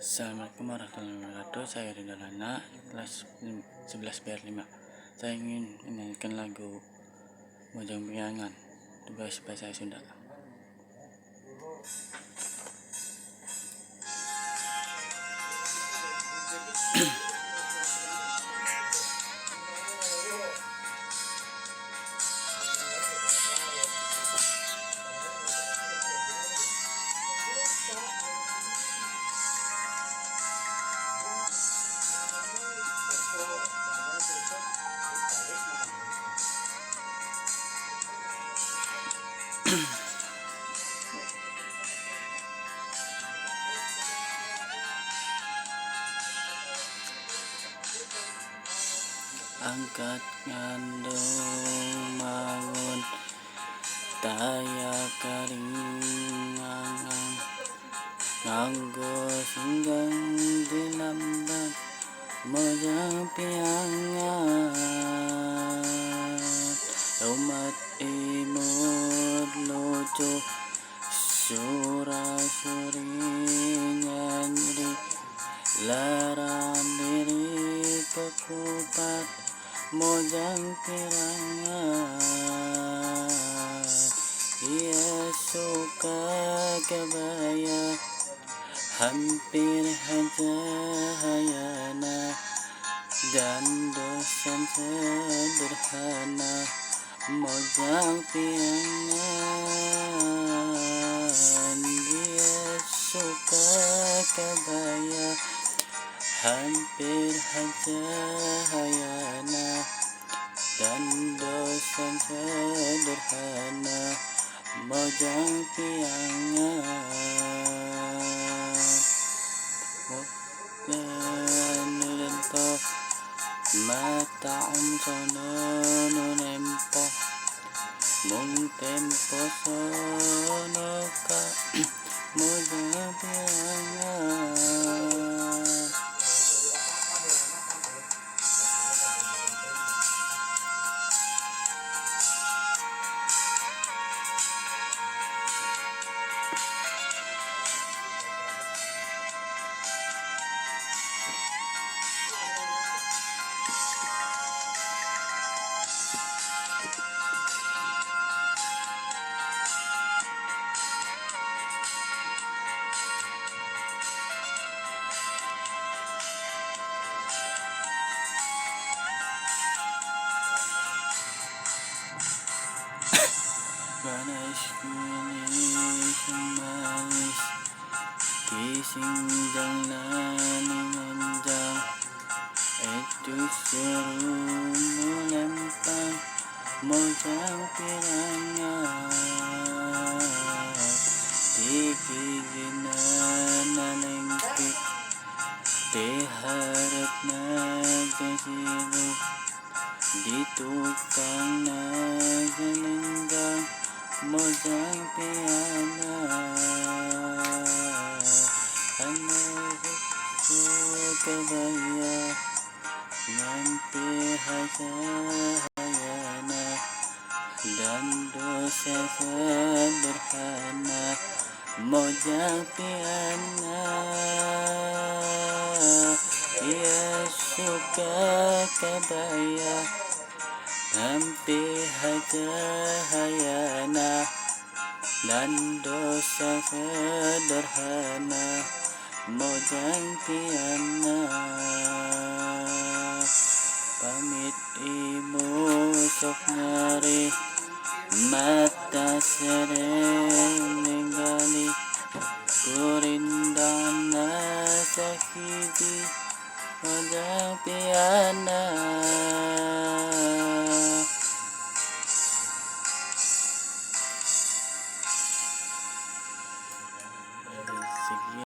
Assalamualaikum warahmatullahi wabarakatuh. Saya Rinda Lana, kelas 11 BR5. Saya ingin menyanyikan lagu Mojang Piangan bahasa Sunda. Angkat ngandung mangun taya karingangan nganggo singgang dilamban mojang piangan umat imut lucu surasuri nyanyri larang diri pekupat mojang pirangan ia suka kebaya hampir haja hayana dan dosen sederhana mojang piangan dia suka kebaya hampir haja hayana dan dosen sederhana mojang piangan lento mata sono nempo mung tempo sono ka mojang piangan. Panas manis manis kising jalaning anjang itu seru melempang mojang pirangan dikiginan nalengkik diharap nagasiru di tukang nagalenggang mojang piangan anak kebaya ngampi haja hayana dan dosa sederhana mojang piangan ia suka kebaya hampir haja hayana dan dosa sederhana mojang piangan pamit ibu sok ngari mata sereng ninggali kurindana sakiti mojang piangan.